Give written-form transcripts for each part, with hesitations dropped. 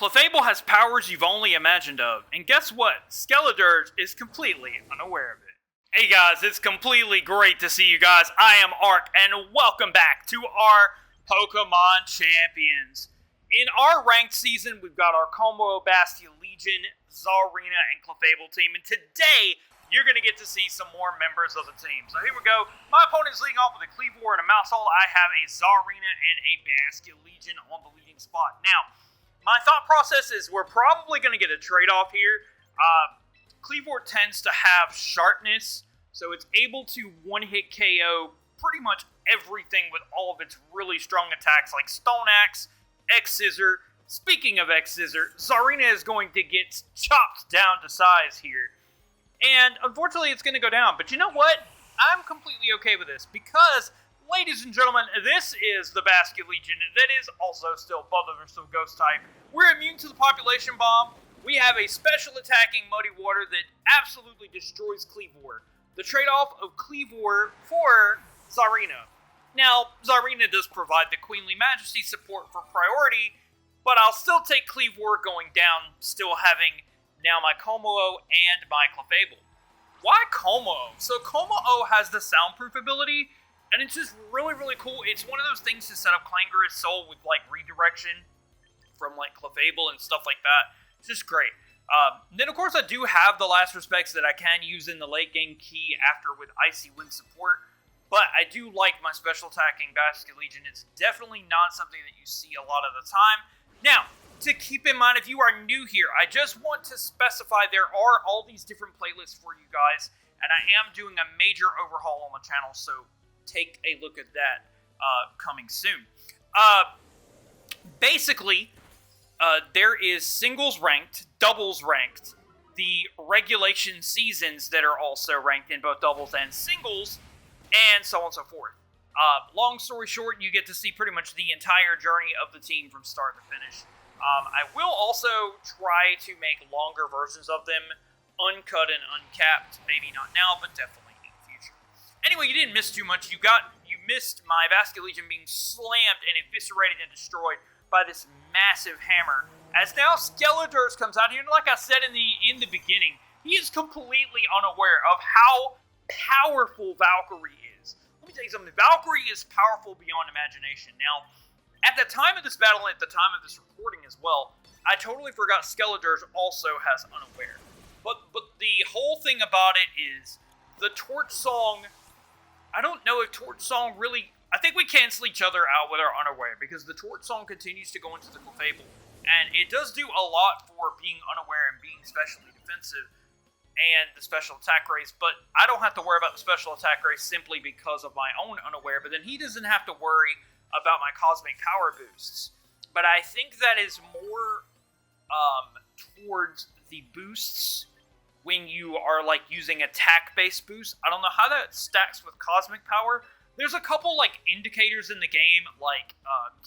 Clefable has powers you've only imagined of, and guess what? Skeledirge is completely unaware of it. Hey guys, it's completely great to see you guys. I am Arc, and welcome back to our Pokémon Champions. In our ranked season, we've got our Como, Bastia, Legion, Zarina, and Clefable team, and today, you're going to get to see some more members of the team. So here we go. My opponent is leading off with a Clefable and a Mousehole. I have a Zarina and a Bastia Legion on the leading spot. Now, my thought process is we're probably going to get a trade-off here. Clefable tends to have sharpness, so it's able to one-hit KO pretty much everything with all of its really strong attacks, like Stone Axe, X-Scissor. Speaking of X-Scissor, Zarina is going to get chopped down to size here. And unfortunately, it's going to go down. But you know what? I'm completely okay with this because, ladies and gentlemen, this is the Bastia Legion that is also still both of them still Ghost type. We're immune to the Population Bomb. We have a special attacking Muddy Water that absolutely destroys Clefable. The trade-off of Clefable for Zarina. Now, Zarina does provide the Queenly Majesty support for priority, but I'll still take Clefable going down, still having now my Como and my Clefable. Why Como? So Como has the soundproof ability, and it's just really, really cool. It's one of those things to set up Clangorous Soul with like redirection from like Clefable and stuff like that. It's just great. Then of course I do have the Last Respects that I can use in the late game key after with Icy Wind support, but I do like my special attacking Bastia Legion. It's definitely not something that you see a lot of the time. Now, to keep in mind, if you are new here, I just want to specify there are all these different playlists for you guys, and I am doing a major overhaul on the channel, so take a look at that coming soon. Basically, there is singles ranked, doubles ranked, the regulation seasons that are also ranked in both doubles and singles, and so on and so forth. Long story short, you get to see pretty much the entire journey of the team from start to finish. I will also try to make longer versions of them, uncut and uncapped. Maybe not now, but definitely in the future. Anyway, you didn't miss too much. You missed my Bastia Legion being slammed and eviscerated and destroyed by this massive hammer. As now Skeledirge comes out here, and like I said in the beginning, he is completely unaware of how powerful Valkyrie is. Let me tell you something. Valkyrie is powerful beyond imagination. Now, at the time of this battle, and at the time of this recording as well, I totally forgot Skeledirge also has Unaware. But the whole thing about it is, the Torch Song, I don't know if Torch Song really, I think we cancel each other out with our Unaware, because the Torch Song continues to go into the Clefable, and it does do a lot for being unaware and being specially defensive, and the special attack race, but I don't have to worry about the special attack race simply because of my own Unaware, but then he doesn't have to worry about my cosmic power boosts. But I think that is more towards the boosts when you are like using attack-based boosts. I don't know how that stacks with cosmic power. There's a couple like indicators in the game, like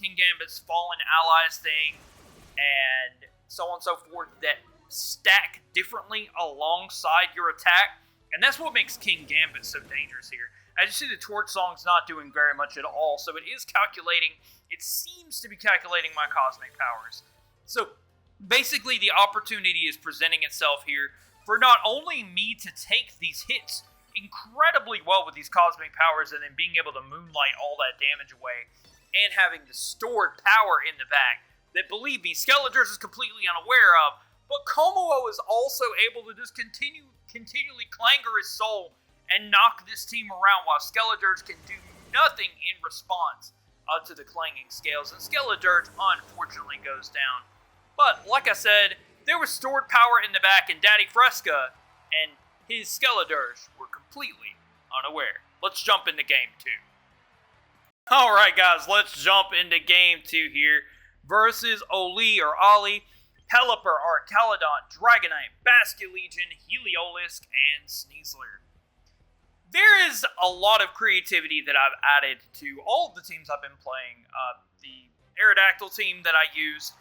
King Gambit's Fallen Allies thing, and so on and so forth, that stack differently alongside your attack, and that's what makes King Gambit so dangerous here. As you see, the Torch Song's not doing very much at all, so it is calculating, it seems to be calculating my cosmic powers. So, basically, the opportunity is presenting itself here for not only me to take these hits incredibly well with these cosmic powers and then being able to moonlight all that damage away, and having the stored power in the back that, believe me, Skeledirge is completely unaware of, but Como is also able to just continually clangor his soul and knock this team around while Skeledirge can do nothing in response to the clanging scales. And Skeledirge, unfortunately, goes down. But, like I said, there was stored power in the back, and Daddy Fresca and his Skeledirge were completely unaware. Let's jump into Game 2. Alright, guys, let's jump into Game 2 here. Versus Oli or Ollie, Pelipper, Arcalodon, Dragonite, Bastia Legion, Heliolisk, and Sneasler. There is a lot of creativity that I've added to all of the teams I've been playing. The Aerodactyl team that I used,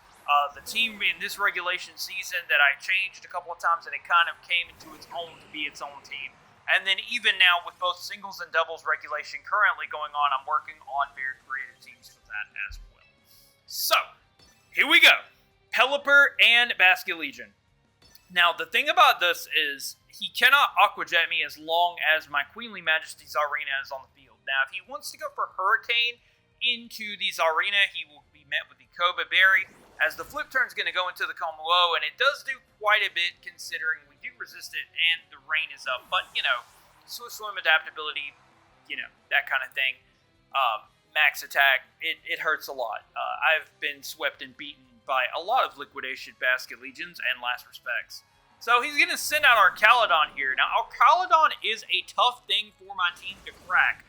the team in this regulation season that I changed a couple of times, and it kind of came into its own to be its own team. And then even now with both singles and doubles regulation currently going on, I'm working on very creative teams for that as well. So, here we go. Pelipper and Basculegion. Now, the thing about this is he cannot Aqua Jet me as long as my Queenly Majesty Zarina is on the field. Now, if he wants to go for Hurricane into the Zarina, he will be met with the Koba Berry, as the flip turn is going to go into the Komo-o, and it does do quite a bit considering we do resist it and the rain is up. But, Swift Swim adaptability, that kind of thing. Max attack, it hurts a lot. I've been swept and beaten by a lot of Liquidation Basculegions and Last Respects. So he's going to send out Arcaludon here. Now, Arcaludon is a tough thing for my team to crack.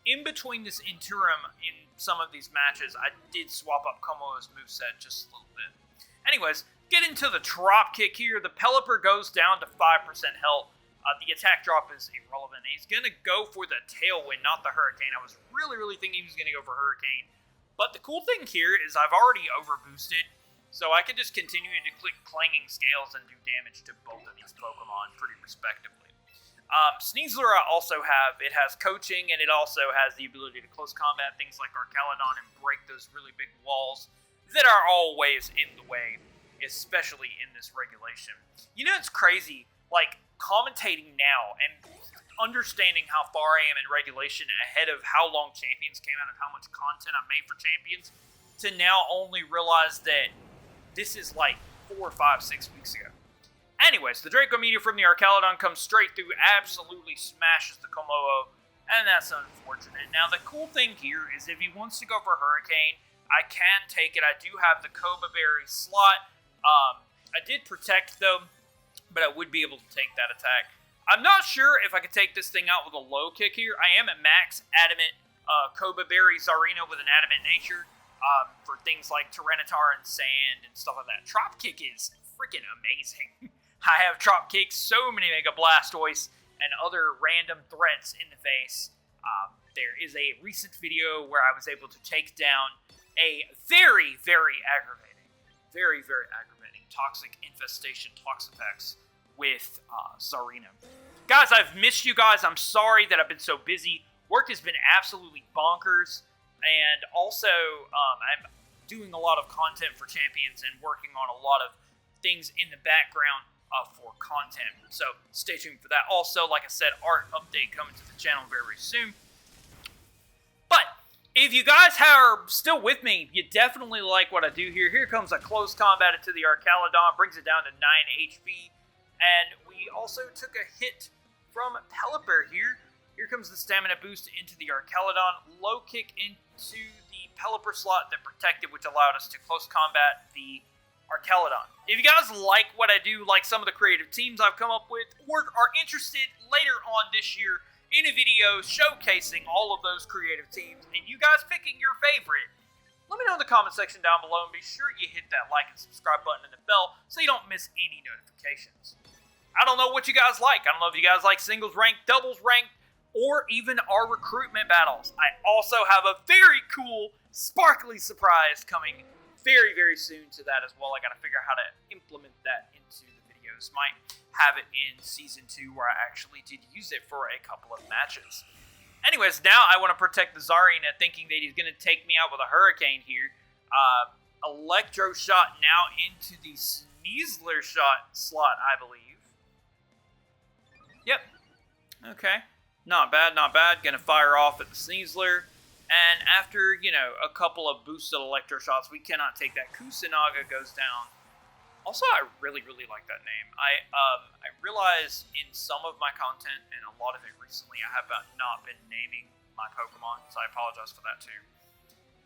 In between this interim in some of these matches, I did swap up Komo's moveset just a little bit. Anyways, get into the drop kick here. The Pelipper goes down to 5% health. The attack drop is irrelevant. He's going to go for the Tailwind, not the Hurricane. I was really thinking he was going to go for Hurricane. But the cool thing here is I've already overboosted, so I can just continue to click Clanging Scales and do damage to both of these Pokemon pretty respectively. Sneasler I also have. It has coaching, and it also has the ability to close combat things like Arcaludon and break those really big walls that are always in the way, especially in this regulation. It's crazy, commentating now and understanding how far I am in regulation ahead of how long Champions came out and how much content I made for Champions, to now only realize that this is 4, 5, 6 weeks ago. Anyways, the Draco Meteor from the Arcaludon comes straight through, absolutely smashes the Komo-o, and that's unfortunate. Now, the cool thing here is if he wants to go for Hurricane, I can take it. I do have the Koba Berry slot. I did protect, though, but I would be able to take that attack. I'm not sure if I could take this thing out with a low kick here. I am at max Adamant Koba Berry Zarina with an Adamant Nature for things like Tyranitar and Sand and stuff like that. Drop kick is freaking amazing. I have Drop Kick, so many Mega Blastoise, and other random threats in the face. There is a recent video where I was able to take down a very aggravating Toxic Infestation Toxapex with Zarina. Guys, I've missed you guys. I'm sorry that I've been so busy. Work has been absolutely bonkers, and also I'm doing a lot of content for Champions and working on a lot of things in the background for content, so stay tuned for that. Also, like I said, art update coming to the channel very soon. But if you guys are still with me, you definitely like what I do here. Here comes a close combat into the Arcaludon, brings it down to 9 HP, and we also took a hit from Pelipper here. Here comes the stamina boost into the Arcaludon, low kick into the Pelipper slot that protected, which allowed us to close combat the Arcaludon. If you guys like what I do, like some of the creative teams I've come up with, or are interested later on this year in a video showcasing all of those creative teams, and you guys picking your favorite, let me know in the comment section down below, and be sure you hit that like and subscribe button and the bell so you don't miss any notifications. I don't know what you guys like. I don't know if you guys like singles ranked, doubles ranked, or even our recruitment battles. I also have a very cool, sparkly surprise coming very soon to that as well. I gotta figure out how to implement that into the videos. Might have it in Season 2 where I actually did use it for a couple of matches. Anyways, now I want to protect the Zarina, thinking that he's going to take me out with a Hurricane here. Electro Shot now into the Sneasler shot slot, I believe. Yep. Okay. Not bad. Gonna fire off at the Sneasler. And after, a couple of boosted Electro Shots, we cannot take that. Kusunaga goes down. Also, I really like that name. I realize in some of my content, and a lot of it recently, I have not been naming my Pokemon, so I apologize for that too.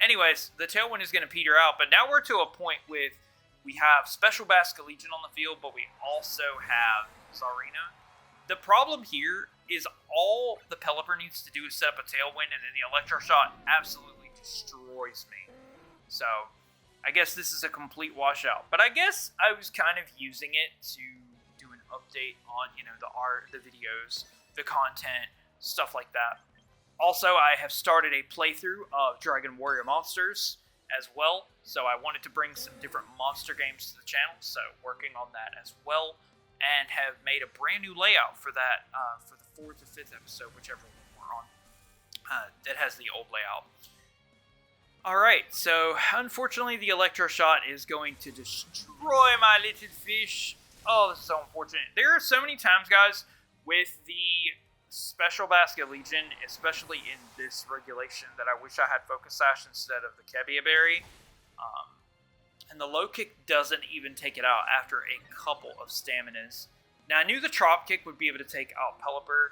Anyways, the Tailwind is going to peter out, but now we're to a point with, we have Special Basculegion on the field, but we also have Zarina. The problem here is all the Pelipper needs to do is set up a Tailwind, and then the Electro Shot absolutely destroys me. So, I guess this is a complete washout. But I guess I was kind of using it to do an update on, the art, the videos, the content, stuff like that. Also, I have started a playthrough of Dragon Warrior Monsters as well, so I wanted to bring some different monster games to the channel, so working on that as well. And have made a brand new layout for that, for the 4th or 5th episode, whichever one we're on, that has the old layout. Alright, so unfortunately the Electro Shot is going to destroy my little fish. Oh, this is so unfortunate. There are so many times, guys, with the Special Basket Legion, especially in this regulation, that I wish I had Focus Sash instead of the Kebia Berry. And the low kick doesn't even take it out after a couple of staminas. Now, I knew the Trop Kick would be able to take out Pelipper,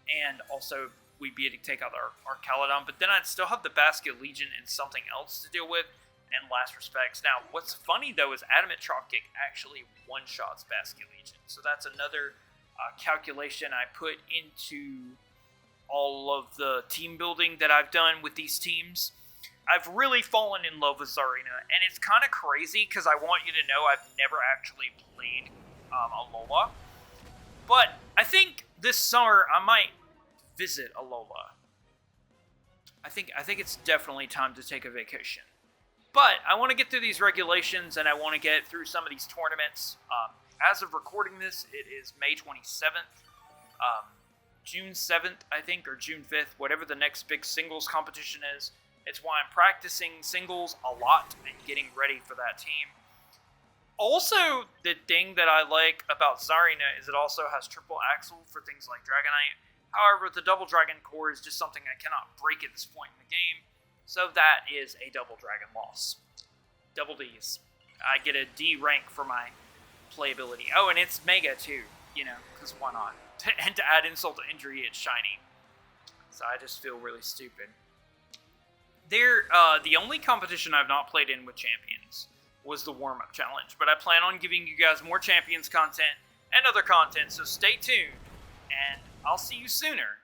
and also we'd be able to take out our Caledon, but then I'd still have the Basket Legion and something else to deal with, and Last Respects. Now, what's funny, though, is Adamant Trop Kick actually one-shots Basket Legion, so that's another calculation I put into all of the team building that I've done with these teams. I've really fallen in love with Zarina, and it's kind of crazy because I want you to know I've never actually played Alola, but I think this summer I might visit Alola. I think it's definitely time to take a vacation. But I want to get through these regulations, and I want to get through some of these tournaments. As of recording this, it is May 27th. June 7th, I think, or June 5th, whatever the next big singles competition is. It's why I'm practicing singles a lot and getting ready for that team. Also, the thing that I like about Zarina is it also has triple axle for things like Dragonite. However, the double dragon core is just something I cannot break at this point in the game. So that is a double dragon loss. Double Ds. I get a D rank for my playability. Oh, and it's Mega too, you know, because why not? And to add insult to injury, it's shiny. So I just feel really stupid. The only competition I've not played in with Champions was the warm-up challenge, but I plan on giving you guys more Champions content and other content, so stay tuned, and I'll see you sooner